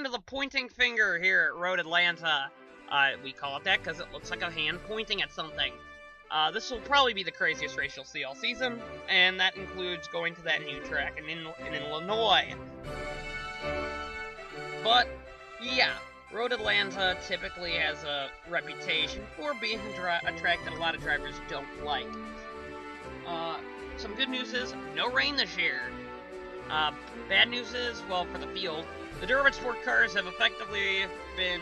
to the pointing finger here at Road Atlanta. We call it that because it looks like a hand pointing at something. This will probably be the craziest race you'll see all season, and that includes going to that new track in Illinois. But, yeah, Road Atlanta typically has a reputation for being a track that a lot of drivers don't like. Some good news is, no rain this year. Bad news is, well, for the field, the Durban Sport cars have effectively been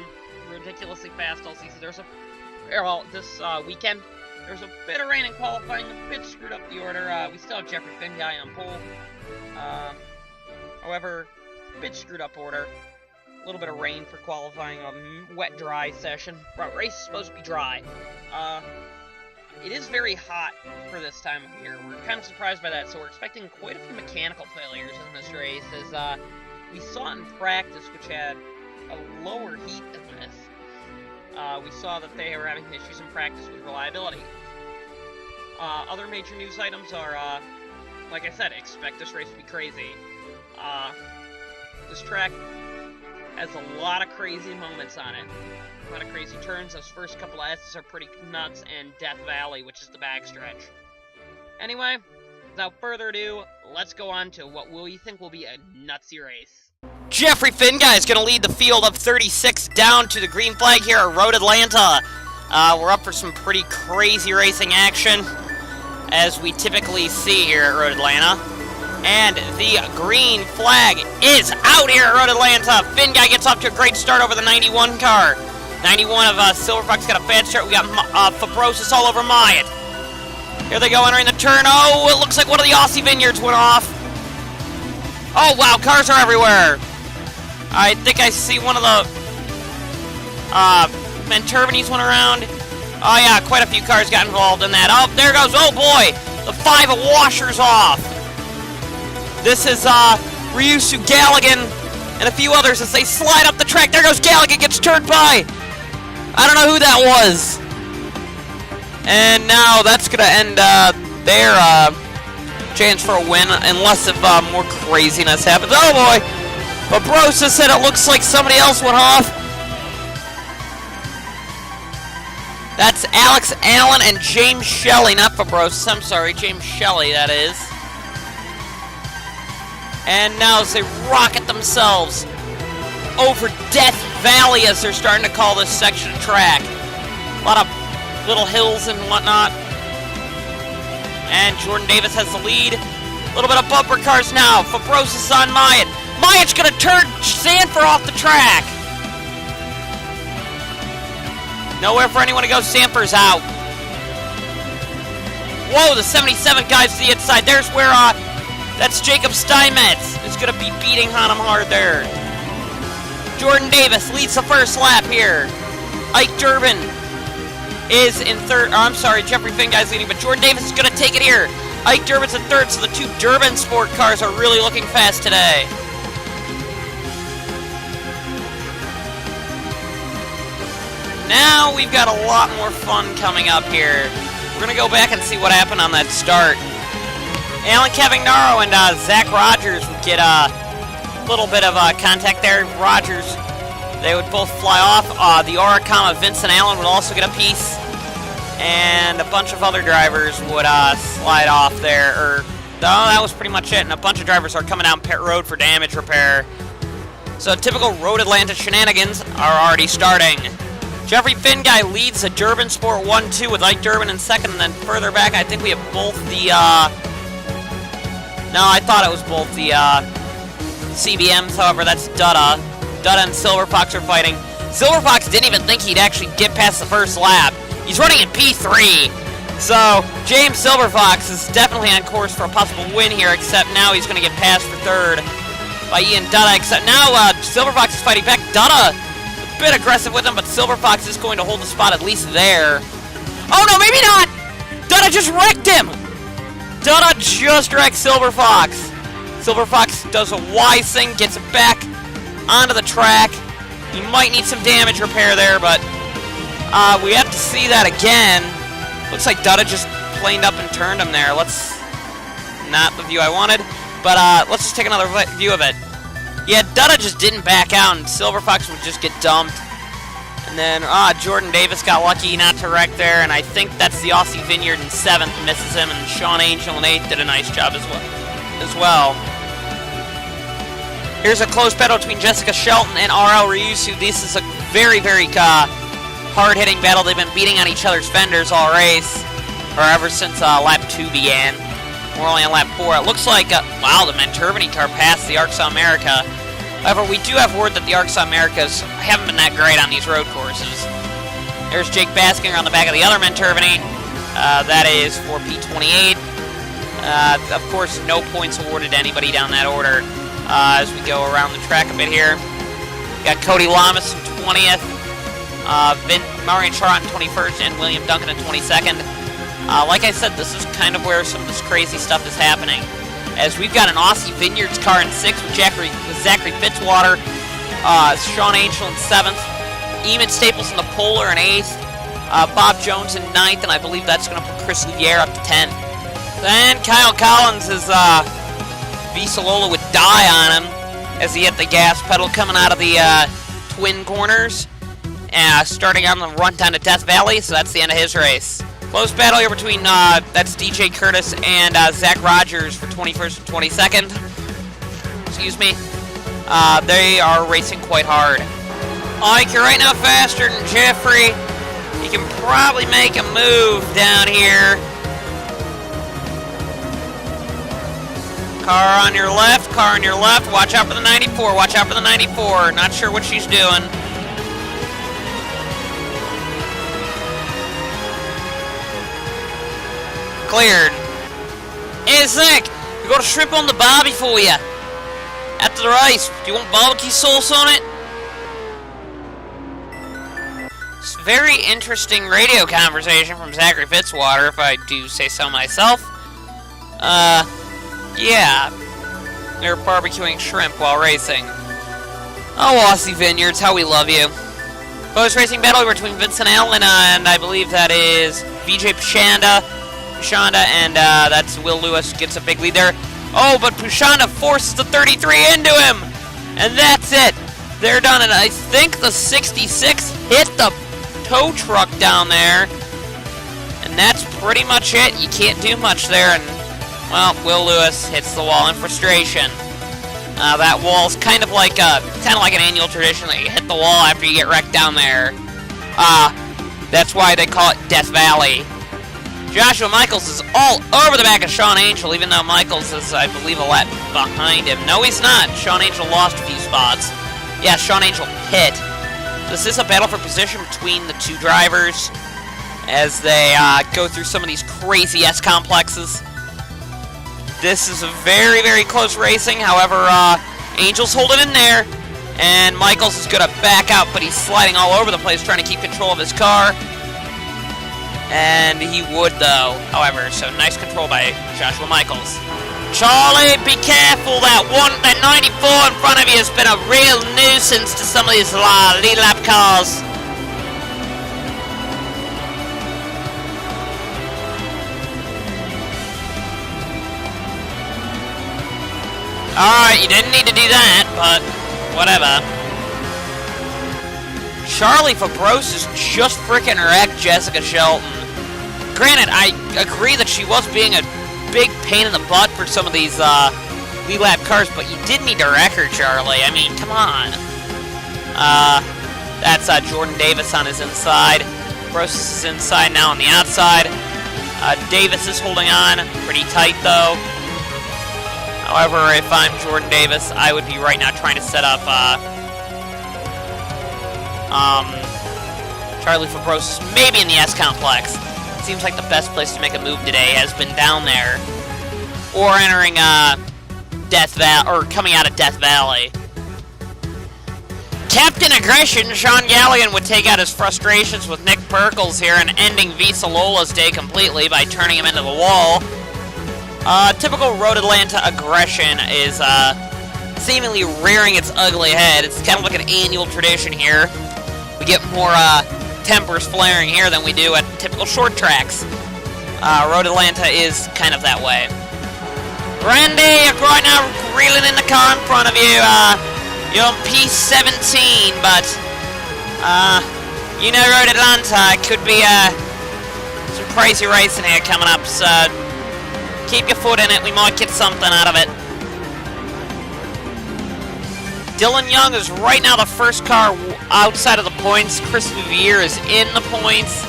ridiculously fast all season. This weekend, there was a bit of rain in qualifying, a bit screwed up the order. We still have Jeffrey Finguy on pole. However, a bit screwed up order. A little bit of rain for qualifying, a wet, dry session. Race is supposed to be dry. It is very hot for this time of year. We're kind of surprised by that, so we're expecting quite a few mechanical failures in this race, as we saw it in practice, which had a lower heat than this. We saw that they were having issues in practice with reliability. Other major news items are, like I said, expect this race to be crazy. This track has a lot of crazy moments on it. A lot of crazy turns. Those first couple of S's are pretty nuts, and Death Valley, which is the backstretch. Anyway, without further ado, let's go on to what we think will be a nutsy race. Jeffrey Finguy is going to lead the field of 36 down to the green flag here at Road Atlanta. We're up for some pretty crazy racing action, as we typically see here at Road Atlanta. And the green flag is out here at Road Atlanta. Finguy gets off to a great start over the 91 car. 91 of Silver Fox got a bad start. We got Fabrosis all over Myatt. Here they go entering the turn. Oh, it looks like one of the Aussie Vineyards went off. Oh, wow, cars are everywhere. I think I see one of the Manturbinis went around. Oh, yeah, quite a few cars got involved in that. Oh, there goes, oh boy, the 5 washers off. This is Ryusu Galligan and a few others as they slide up the track. There goes Galligan, gets turned by. I don't know who that was. And now that's going to end their chance for a win, unless if more craziness happens. Oh boy! Fabrosa said it looks like somebody else went off. That's Alex Allen and James Shelley, not Fabrosa. I'm sorry, James Shelley, that is. And now as they rocket themselves over Death Valley, as they're starting to call this section of track. A lot of little hills and whatnot. And Jordan Davis has the lead. A little bit of bumper cars now. Fabrosis on Myatt. Myatt's going to turn Sanford off the track. Nowhere for anyone to go. Sanford's out. Whoa, the 77 guys to the inside. There's where, that's Jacob Steinmetz who's going to be beating on him hard there. Jordan Davis leads the first lap here. Ike Durbin is in third. Oh, I'm sorry, Jeffrey Finguy's leading, but Jordan Davis is going to take it here. Ike Durbin's in third, so the 2 Durbin Sport cars are really looking fast today. Now we've got a lot more fun coming up here. We're going to go back and see what happened on that start. Alan Cavignaro and Zach Rogers would get a little bit of contact there. Rogers, they would both fly off. The Oricama, Vincent Allen would also get a piece. And a bunch of other drivers would slide off there. No, that was pretty much it. And a bunch of drivers are coming down pit road for damage repair. So typical Road Atlanta shenanigans are already starting. Jeffrey Finguy leads the Durbin Sport 1-2 with Ike Durbin in second. And then further back, I think we have both the... No, I thought it was both the CBMs. However, that's Dutta. Dutta and Silver Fox are fighting. Silver Fox didn't even think he'd actually get past the first lap. He's running in P3. So, James Silver Fox is definitely on course for a possible win here, except now he's going to get passed for third by Ian Dutta. Except now Silver Fox is fighting back. Dutta, a bit aggressive with him, but Silver Fox is going to hold the spot at least there. Oh no, maybe not! Dutta just wrecked him! Dutta just wrecked Silver Fox. Silver Fox does a wise thing, gets it back onto the track. He might need some damage repair there, but we have to see that again. Looks like Dutta just planed up and turned him there. Not the view I wanted, but let's just take another view of it. Yeah, Dutta just didn't back out, and Silver Fox would just get dumped. And then, Jordan Davis got lucky not to wreck there, and I think that's the Aussie Vineyard in 7th, misses him, and Sean Angel in 8th did a nice job as well. Here's a close battle between Jessica Shelton and RL Ryusu. This is a very, very hard-hitting battle. They've been beating on each other's fenders all race, or ever since lap 2 began. We're only on lap 4. It looks like, wow, the Menturbany car passed the ARCSOA America. However, we do have word that the ARCSOA Americas haven't been that great on these road courses. There's Jake Baskinger on the back of the other Menturbany. That is for P28. Of course, no points awarded to anybody down that order as we go around the track a bit here. We got Cody Lamas in 20th, Marion Charlotte in 21st, and William Duncan in 22nd. Like I said, this is kind of where some of this crazy stuff is happening. As we've got an Aussie Vineyards car in 6th with Zachary Fitzwater, Sean Angel in 7th, Eamon Staples in the Polar in 8th, Bob Jones in 9th, and I believe that's going to put Chris Liviere up to 10th. Then Kyle Collins is, Visalola would die on him as he hit the gas pedal coming out of the twin corners, starting on the run down to Death Valley, so that's the end of his race. Close battle here between, that's DJ Curtis and Zach Rogers for 21st and 22nd. Excuse me. They are racing quite hard. Ike, you're right now faster than Jeffrey. You can probably make a move down here. Car on your left, car on your left. Watch out for the 94, watch out for the 94. Not sure what she's doing. Cleared. Hey, Zach, we got a shrimp on the barbie for you. After the race, do you want barbecue sauce on it? It's a very interesting radio conversation from Zachary Fitzwater, if I do say so myself. Yeah. They're barbecuing shrimp while racing. Oh, Aussie Vineyards, how we love you. Close racing battle between Vincent Allen and I believe that is VJ Pushanda, and that's Will Lewis gets a big lead there. Oh, but Pushanda forces the 33 into him! And that's it! They're done, and I think the 66 hit the tow truck down there. And that's pretty much it. You can't do much there, and, well, Will Lewis hits the wall in frustration. That wall's kind of like an annual tradition that you hit the wall after you get wrecked down there. That's why they call it Death Valley. Joshua Michaels is all over the back of Sean Angel, even though Michaels is, I believe, a lap behind him. No, he's not. Sean Angel lost a few spots. Yeah, Sean Angel hit. This is a battle for position between the two drivers as they go through some of these crazy S-complexes. This is a very, very close racing. However, Angel's holding in there, and Michaels is going to back out, but he's sliding all over the place trying to keep control of his car. And he would, though, however, so nice control by Joshua Michaels. Charlie, be careful, that 94 in front of you has been a real nuisance to some of these lead lap cars. Alright, you didn't need to do that, but whatever. Charlie Fabros is just freaking wrecked Jessica Shelton. Granted, I agree that she was being a big pain in the butt for some of these lead lap cars, but you did need to wreck her, Charlie. I mean, come on. That's Jordan Davis on his inside. Bros is inside now on the outside. Davis is holding on pretty tight, though. However, if I'm Jordan Davis, I would be right now trying to set up Charlie Fabros maybe in the S-complex. Seems like the best place to make a move today has been down there, or entering Death Valley, or coming out of Death Valley. Captain Aggression, Sean Galligan would take out his frustrations with Nick Perkles here and ending Visalola's day completely by turning him into the wall. Typical Road Atlanta aggression is seemingly rearing its ugly head. It's kind of like an annual tradition here. We get more tempers flaring here than we do at typical short tracks. Road Atlanta is kind of that way. Randy, you're right now reeling in the car in front of you. You're on P17, but, you know, Road Atlanta could be, some crazy racing here coming up, so keep your foot in it. We might get something out of it. Dylan Young is right now the first car outside of the points. Chris Bouvier is in the points,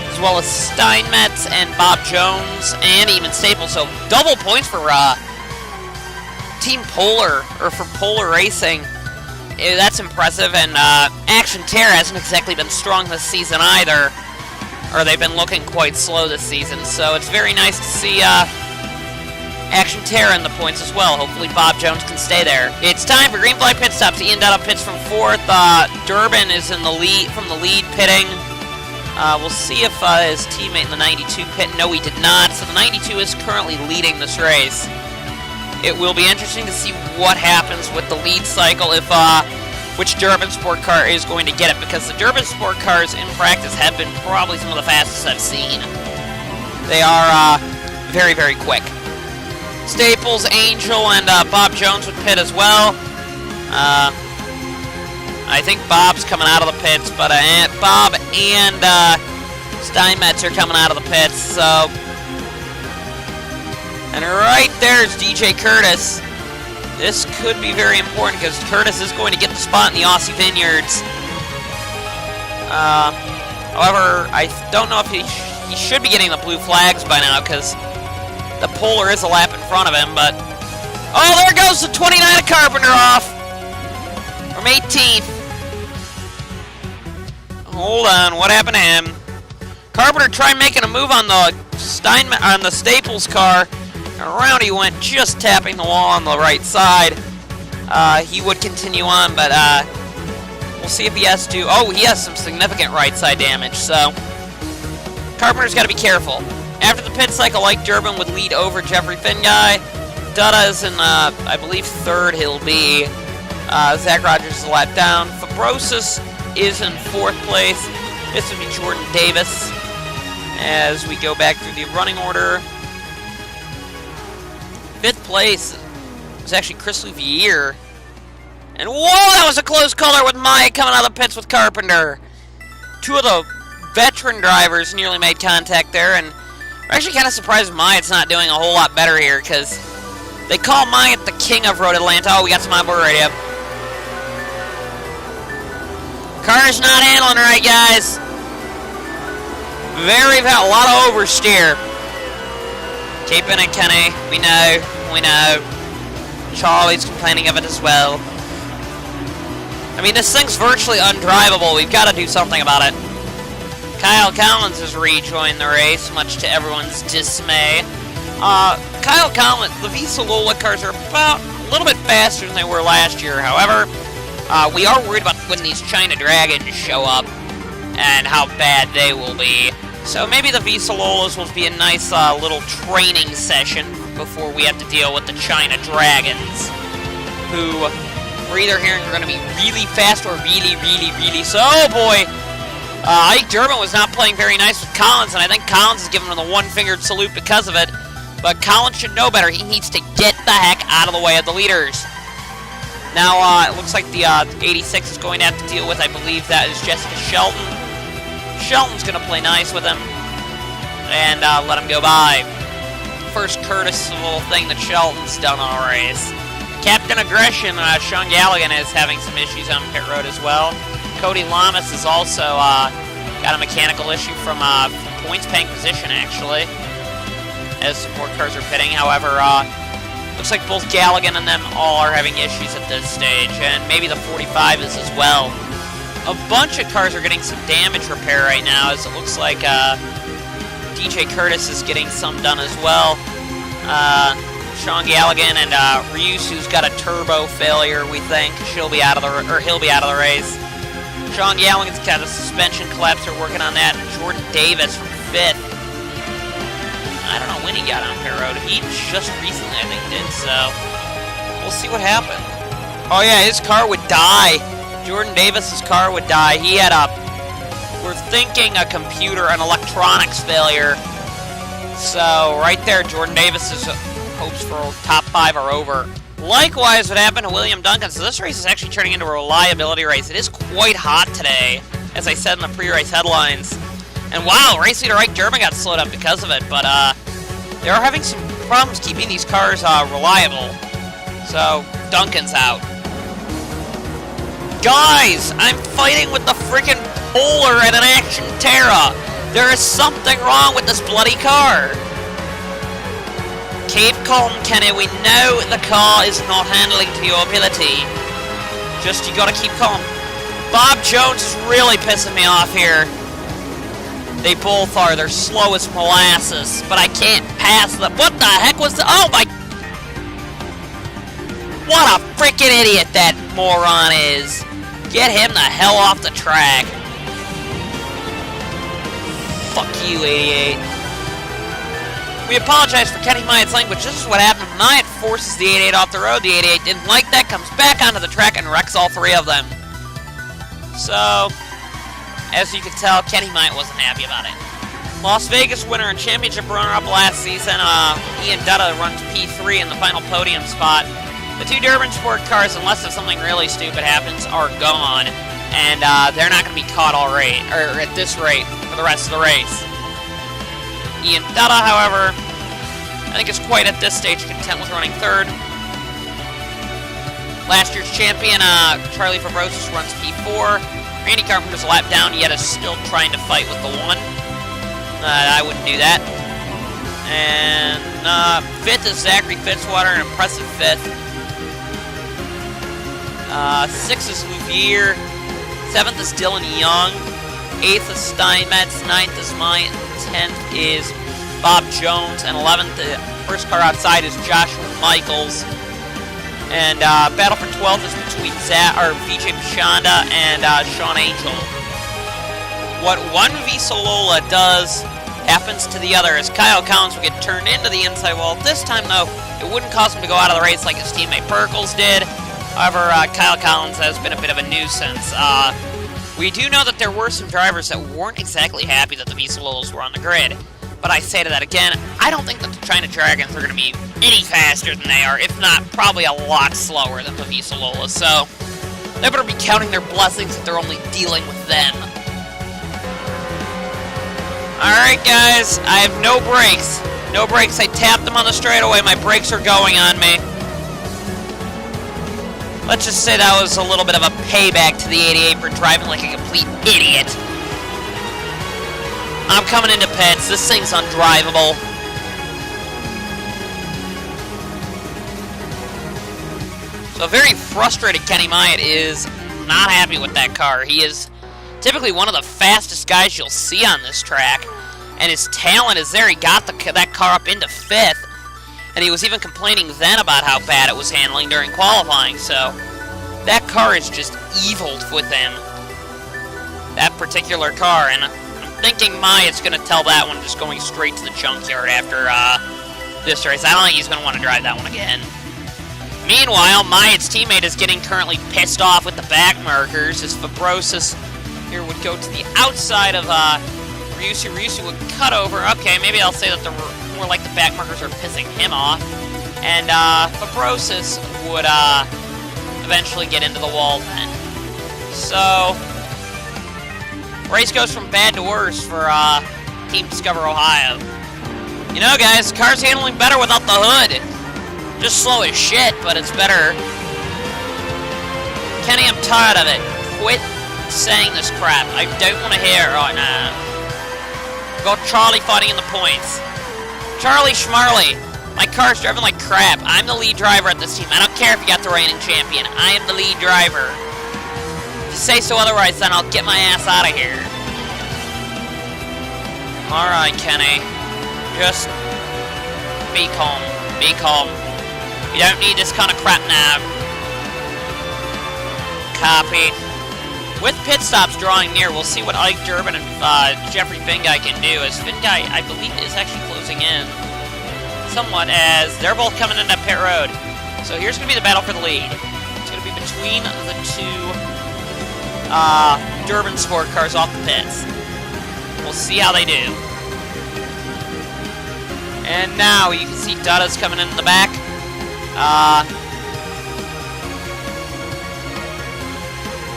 as well as Steinmetz and Bob Jones, and even Staples. So double points for Team Polar, or for Polar Racing. That's impressive, and Action Terror hasn't exactly been strong this season either, or they've been looking quite slow this season. So it's very nice to see Action Terror in the points as well. Hopefully Bob Jones can stay there. It's time for green flag pit stops. Ian Dutta pits from 4th. Durbin is in the lead, from the lead, pitting. We'll see if his teammate in the 92 pit. No, he did not. So the 92 is currently leading this race. It will be interesting to see what happens with the lead cycle, if which Durbin Sport car is going to get it, because the Durbin Sport cars in practice have been probably some of the fastest I've seen. They are very, very quick. Staples, Angel, and Bob Jones would pit as well. I think Bob's coming out of the pits, but Bob and Steinmetz are coming out of the pits, so... And right there's DJ Curtis. This could be very important, because Curtis is going to get the spot in the Aussie Vineyards. However, I don't know if he should be getting the blue flags by now, because the Polar is a lap in front of him, but... Oh, there goes the 29 of Carpenter off! From 18th. Hold on, what happened to him? Carpenter tried making a move on the Staples car. Around he went, just tapping the wall on the right side. He would continue on, but we'll see if he has to... Oh, he has some significant right side damage, so... Carpenter's got to be careful. After the pit cycle, like Durbin would lead over Jeffrey Finguy. Dutta is in, I believe, 3rd he'll be. Zach Rogers is a lap down. Fabrosis is in 4th place. This would be Jordan Davis. As we go back through the running order. 5th place was actually Chris Louvier. And whoa, that was a close caller with Maya coming out of the pits with Carpenter. Two of the veteran drivers nearly made contact there, and we're actually kind of surprised Myatt's not doing a whole lot better here, because they call Myatt the king of Road Atlanta. Oh, we got some onboard radio. Car's not handling right, guys. A lot of oversteer. Keeping it, Kenny. We know. Charlie's complaining of it as well. I mean, this thing's virtually undrivable. We've got to do something about it. Kyle Collins has rejoined the race, much to everyone's dismay. Kyle Collins, the Visa Lola cars are about a little bit faster than they were last year. However, we are worried about when these China Dragons show up and how bad they will be. So maybe the Visa Lolas will be a nice little training session before we have to deal with the China Dragons, who we're either hearing are going to be really fast or really slow. Oh boy! Ike Durbin was not playing very nice with Collins, and I think Collins is giving him the one-fingered salute because of it. But Collins should know better. He needs to get the heck out of the way of the leaders. Now, it looks like the 86 is going to have to deal with, I believe that is Jessica Shelton. Shelton's going to play nice with him and let him go by. First courteous-little thing that Shelton's done all race. Captain Aggression, Sean Galligan, is having some issues on pit road as well. Cody Lamas has also got a mechanical issue from points paying position, actually, as support cars are pitting. However, looks like both Galligan and them all are having issues at this stage, and maybe the 45 is as well. A bunch of cars are getting some damage repair right now, as it looks like DJ Curtis is getting some done as well. Sean Galligan and Ryusu's got a turbo failure, we think. He'll be out of the race. Sean Galligan's got a suspension collapse. They're working on that. And Jordan Davis from 5th. I don't know when he got on pit road. He just recently, I think, did, so we'll see what happens. Oh yeah, his car would die. Jordan Davis's car would die. He had we're thinking a computer and electronics failure. So right there, Jordan Davis's hopes for top 5 are over. Likewise, what happened to William Duncan. So this race is actually turning into a reliability race. It is quite hot today, as I said in the pre-race headlines. And wow, race leader Ike Durbin got slowed up because of it, but they are having some problems keeping these cars reliable. So Duncan's out. Guys, I'm fighting with the freaking Polar at an Action Terra. There is something wrong with this bloody car. Keep calm, Kenny. We know the car is not handling to your ability. Just, you gotta keep calm. Bob Jones is really pissing me off here. They both are. They're slow as molasses, but I can't pass them. What the heck was the... Oh my... What a freaking idiot that moron is. Get him the hell off the track. Fuck you, 88. We apologize for Kenny Myatt's language. This is what happened. Myatt forces the 88 off the road. The 88 didn't like that, comes back onto the track and wrecks all three of them. So, as you can tell, Kenny Myatt wasn't happy about it. Las Vegas winner and championship runner-up last season, Ian Dutta runs P3 in the final podium spot. The two Durban Sport cars, unless if something really stupid happens, are gone. And they're not going to be caught at this rate for the rest of the race. Ian Dutta, however, I think is quite at this stage content with running third. Last year's champion, Charlie Fabrosis, runs P4. Randy Carpenter's a lap down, yet is still trying to fight with the 1. I wouldn't do that. And fifth is Zachary Fitzwater, an impressive fifth. Sixth is Louvier. Seventh is Dylan Young. Eighth is Steinmetz. Ninth is Myatt. 10th is Bob Jones. And 11th, the first car outside, is Joshua Michaels. And battle for 12th is between Vijay Pachanda and Sean Angel. What one Visalola does happens to the other, as Kyle Collins will get turned into the inside wall. This time, though, it wouldn't cause him to go out of the race like his teammate Perkles did. However, Kyle Collins has been a bit of a nuisance. We do know that there were some drivers that weren't exactly happy that the Visalolas were on the grid. But I say to that again, I don't think that the China Dragons are going to be any faster than they are, if not probably a lot slower than the Visalolas. So they better be counting their blessings that they're only dealing with them. Alright guys, I have no brakes. No brakes, I tapped them on the straightaway, my brakes are going on me. Let's just say that was a little bit of a payback to the 88 for driving like a complete idiot. I'm coming into pits. This thing's undrivable. So a very frustrated Kenny Myatt is not happy with that car. He is typically one of the fastest guys you'll see on this track. And his talent is there. He got that car up into 5th. And he was even complaining then about how bad it was handling during qualifying. So that car is just evil with him. That particular car. And I'm thinking Myatt's going to tell that one just going straight to the junkyard after this race. I don't think he's going to want to drive that one again. Meanwhile, Myatt's teammate is getting currently pissed off with the back markers as Fabrosis here would go to the outside of Ryusu. Ryusu would cut over. Okay, maybe I'll say that the more like the back markers are pissing him off. And Fabrosis would eventually get into the wall then. So, race goes from bad to worse for Team Discover Ohio. You know, guys, the car's handling better without the hood. Just slow as shit, but it's better. Kenny, I'm tired of it. Quit saying this crap. I don't want to hear it right now. Got Charlie fighting in the points. Charlie Schmarley, my car's driving like crap. I'm the lead driver at this team. I don't care if you got the reigning champion. I am the lead driver. If you say so otherwise, then I'll get my ass out of here. Alright, Kenny. Just be calm. Be calm. You don't need this kind of crap now. Copy. With pit stops drawing near, we'll see what Ike Durbin and Jeffrey Finguy can do, as Finguy, I believe, is actually closing in somewhat, as they're both coming into pit road. So here's going to be the battle for the lead. It's going to be between the two Durbin Sport cars off the pits. We'll see how they do. And now you can see Dutta's coming in the back.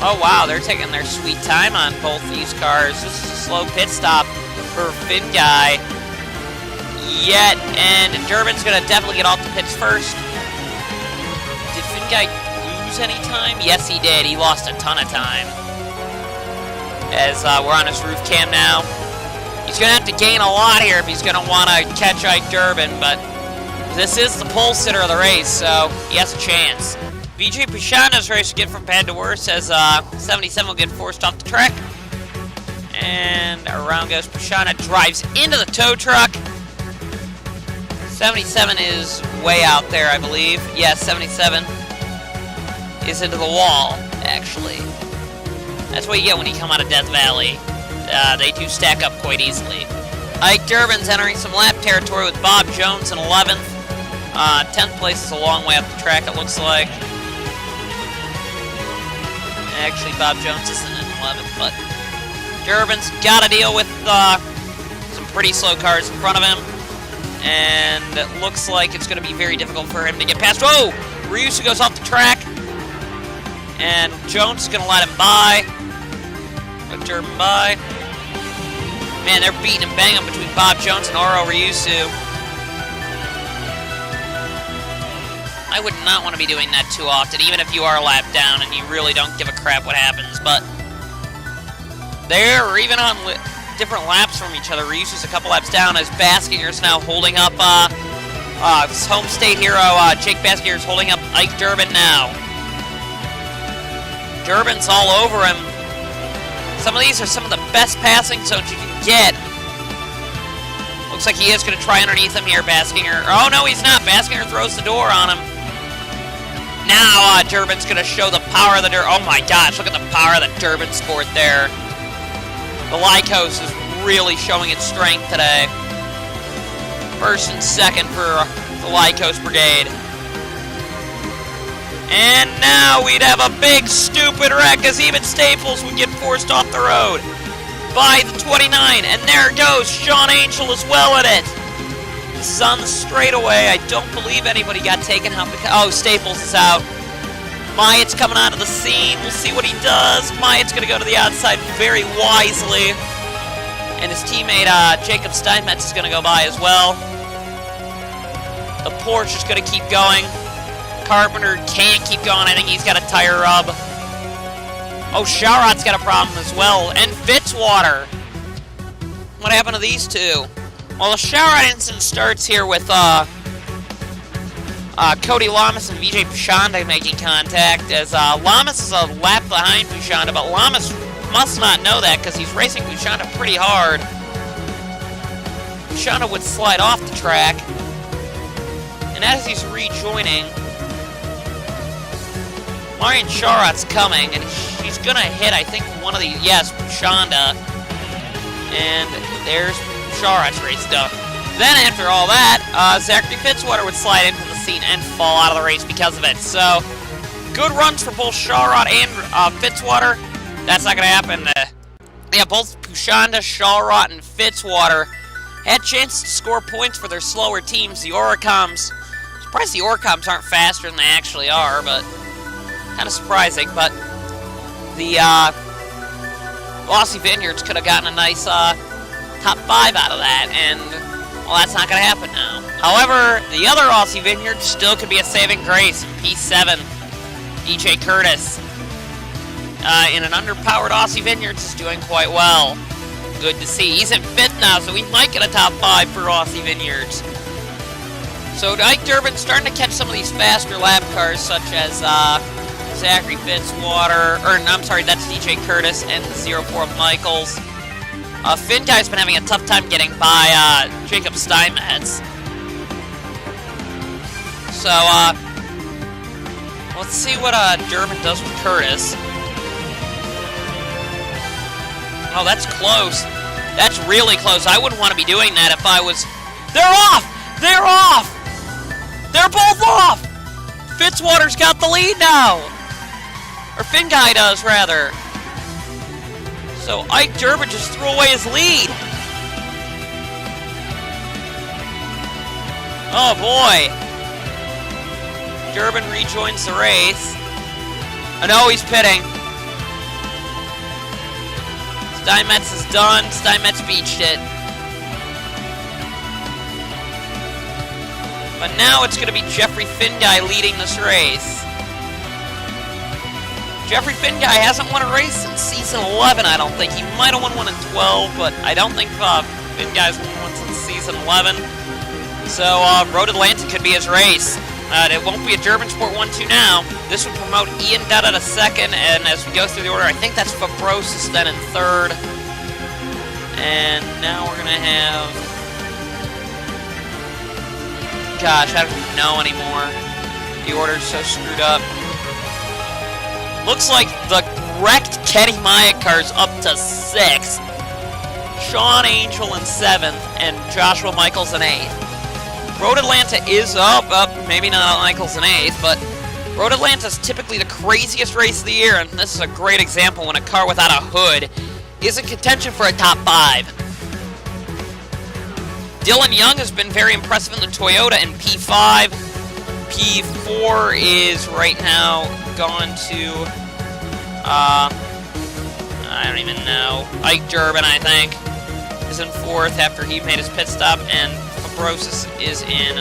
Oh wow, they're taking their sweet time on both these cars. This is a slow pit stop for Finn Guy. Yet, and Durbin's gonna definitely get off the pits first. Did Finn Guy lose any time? Yes, he did. He lost a ton of time. As we're on his roof cam now. He's gonna have to gain a lot here if he's gonna wanna catch Ike Durbin, but this is the pole sitter of the race, so he has a chance. VJ Pushanda's race will get from bad to worse as 77 will get forced off the track. And around goes Pushanda, drives into the tow truck. 77 is way out there, I believe. Yes, 77 is into the wall, actually. That's what you get when you come out of Death Valley. They do stack up quite easily. Ike Durbin's entering some lap territory with Bob Jones in 11th. 10th place is a long way up the track, it looks like. Actually, Bob Jones isn't in 11th, but Durbin's got to deal with some pretty slow cars in front of him. And it looks like it's going to be very difficult for him to get past. Whoa! Ryusu goes off the track. And Jones is going to let him by. Let Durbin by. Man, they're beating and banging between Bob Jones and Oro Ryusu. I would not want to be doing that too often, even if you are lapped down and you really don't give a crap what happens. But they're even on different laps from each other. Ryusu's a couple laps down as Baskinger's now holding up his home state hero, Jake Baskinger's holding up Ike Durbin now. Durbin's all over him. Some of these are some of the best passing zones you can get. Looks like he is going to try underneath him here, Baskinger. Oh, no, he's not. Baskinger throws the door on him. Now Durbin's going to show the power of the Durbin. Oh, my gosh, look at the power of the Durbin sport there. The Lycos is really showing its strength today. First and second for the Lycos Brigade. And now we'd have a big stupid wreck as even Staples would get forced off the road by the 29. And there goes Sean Angel as well at it. This is on the straightaway. I don't believe anybody got taken out. Oh, Staples is out. Myatt's coming onto the scene. We'll see what he does. Myatt's going to go to the outside very wisely. And his teammate Jacob Steinmetz is going to go by as well. The Porsche is going to keep going. Carpenter can't keep going. I think he's got a tire rub. Oh, Showrot's got a problem as well. And Fitzwater. What happened to these two? Well, the Showrot incident starts here with Cody Lamas and VJ Pushanda making contact, as Lamas is a lap behind Pushanda, but Lamas must not know that because he's racing Pushanda pretty hard. Pushanda would slide off the track. And as he's rejoining, Marian Shawrot's coming, and she's going to hit, I think, one of the, yes, Pushanda. And there's Shawrot's race done. Then after all that, Zachary Fitzwater would slide into the scene and fall out of the race because of it. So, good runs for both Shawrot and Fitzwater. That's not going to happen. Yeah, both Pushanda, Shawrot, and Fitzwater had chances to score points for their slower teams. The Oricoms, surprised the Oricoms aren't faster than they actually are, but kind of surprising. But the Aussie Vineyards could have gotten a nice top 5 out of that, and well, that's not going to happen now. However, the other Aussie Vineyard still could be a saving grace. P7, DJ Curtis, in an underpowered Aussie Vineyards, is doing quite well. Good to see. He's in 5th now, so he might get a top 5 for Aussie Vineyards. So Ike Durbin's starting to catch some of these faster lap cars, such as Zachary Fitzwater, or I'm sorry, that's DJ Curtis and the 04 Michaels. Finn Guy's been having a tough time getting by Jacob Steinmetz. So, let's see what Durbin does with Curtis. Oh, that's close. That's really close. I wouldn't want to be doing that if I was... They're off! They're off! They're both off! Fitzwater's got the lead now! Or Finn Guy does, rather. So Ike Durbin just threw away his lead. Oh boy. Durbin rejoins the race. Oh no, he's pitting. Steinmetz is done. Steinmetz beached it. But now it's going to be Jeffrey Finguy leading this race. Jeffrey Finguy hasn't won a race since season 11, I don't think. He might have won one in 12, but I don't think Finguy's won one since season 11. So, Road Atlanta could be his race. It won't be a German Sport 1-2 now. This would promote Ian Dutta to second, and as we go through the order, I think that's Fabrosis then in third. And now we're going to have... Gosh, I don't know anymore. The order's so screwed up. Looks like the wrecked Kenny Myatt car's up to 6th. Sean Angel in 7th, and Joshua Michaels in 8th. Road Atlanta is up, maybe not Michaels in 8th, but Road Atlanta is typically the craziest race of the year, and this is a great example when a car without a hood is in contention for a top 5. Dylan Young has been very impressive in the Toyota in P5. P4 is right now gone to, I don't even know, Ike Durbin, I think, is in 4th after he made his pit stop, and Fabrosis is in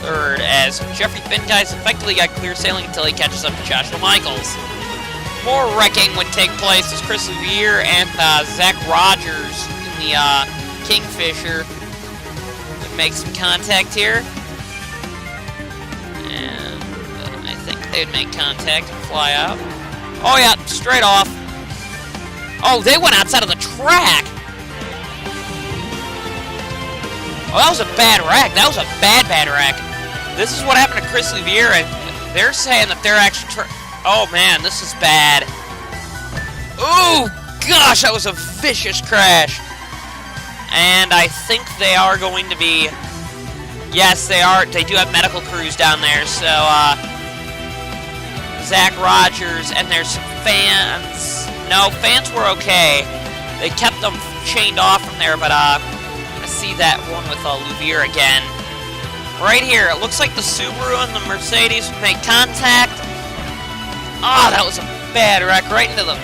3rd, as Jeffrey Finguy's effectively got clear sailing until he catches up to Joshua Michaels. More wrecking would take place as Chris Louvier and Zach Rogers in the Kingfisher make some contact here, and I think they'd make contact and fly out. Oh yeah, straight off. Oh, they went outside of the track. Oh, that was a bad wreck. That was a bad wreck. This is what happened to Chris Louvier, and they're saying that they're actually oh man, this is bad. Ooh, gosh, that was a vicious crash. And I think they are going to be... Yes, they are. They do have medical crews down there. So, Zach Rogers, and there's some fans. No, fans were okay. They kept them chained off from there, but I see that one with Louvier again. Right here, it looks like the Subaru and the Mercedes make contact. Oh, that was a bad wreck. Right into the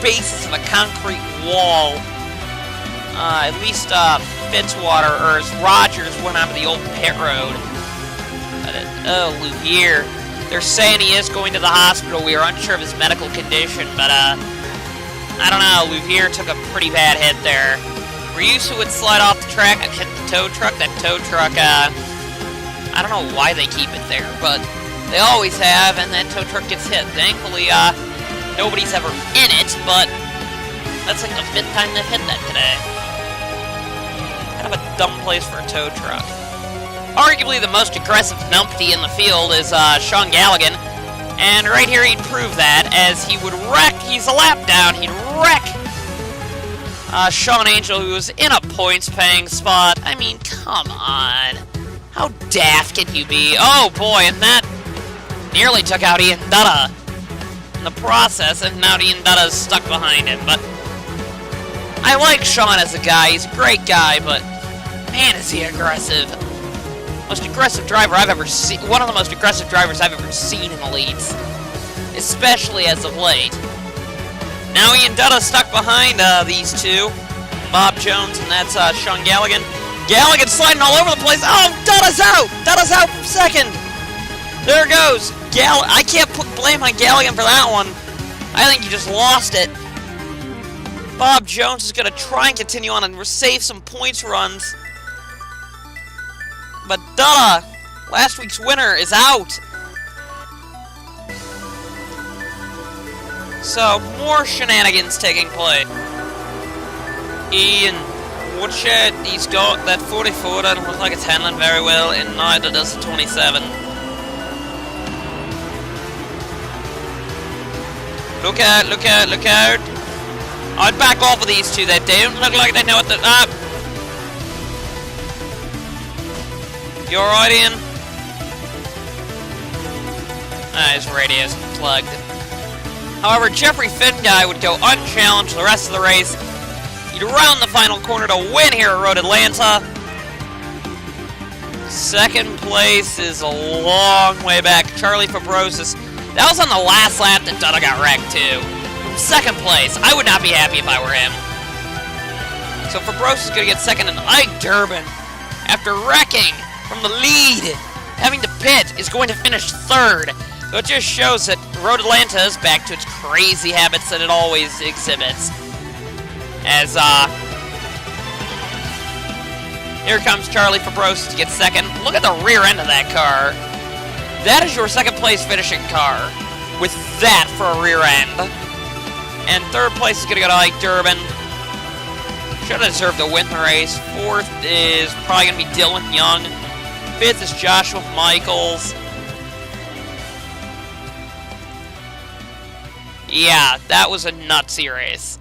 basis of a concrete wall. At least Fitzwater, or as Rogers went onto the old pit road. Oh, Louvier. They're saying he is going to the hospital. We are unsure of his medical condition, but I don't know. Louvier took a pretty bad hit there. Ryusu would slide off the track and hit the tow truck. That tow truck, I don't know why they keep it there, but they always have, and that tow truck gets hit. Thankfully, nobody's ever in it, but that's like the 5th time they've hit that today. Kind of a dumb place for a tow truck. Arguably the most aggressive numpty in the field is Sean Galligan, and right here he'd prove that, as he would wreck, he's a lap down, he'd wreck Sean Angel, who was in a points-paying spot. I mean, come on. How daft can you be? Oh boy, and that nearly took out Ian Dutta in the process, and now Ian Dutta's stuck behind him, but I like Sean as a guy. He's a great guy, but man, is he aggressive. Most aggressive driver I've ever seen. One of the most aggressive drivers I've ever seen in the leads, especially as of late. Now Ian Dutta stuck behind these two, Bob Jones, and that's Sean Galligan. Galligan sliding all over the place. Oh, Dutta's out! Dutta's out from 2nd. There it goes. I can't put blame on Galligan for that one. I think you just lost it. Bob Jones is going to try and continue on and save some points runs. But Dutta, last week's winner, is out. So, more shenanigans taking place. Ian, watch it. He's got that 44, doesn't look like it's handling very well, and neither does the 27. Look out, look out, look out. I'd back off of these two. They don't look like they know what the... You alright, Ian? His radio's plugged. However, Jeffrey Finguy would go unchallenged the rest of the race. He'd round the final corner to win here at Road Atlanta. 2nd place is a long way back. Charlie Fabrosis. That was on the last lap that Dutta got wrecked, too. second place. I would not be happy if I were him. So Fabros is going to get second, and Ike Durbin, after wrecking from the lead, having to pit, is going to finish third. So it just shows that Road Atlanta is back to its crazy habits that it always exhibits. As, here comes Charlie Fabros to get second. Look at the rear end of that car. That is your second place finishing car, with that for a rear end. And third place is going to go to Ike Durbin. Should have deserved to win the race. Fourth is probably going to be Dylan Young. Fifth is Joshua Michaels. Yeah, that was a nutsy race.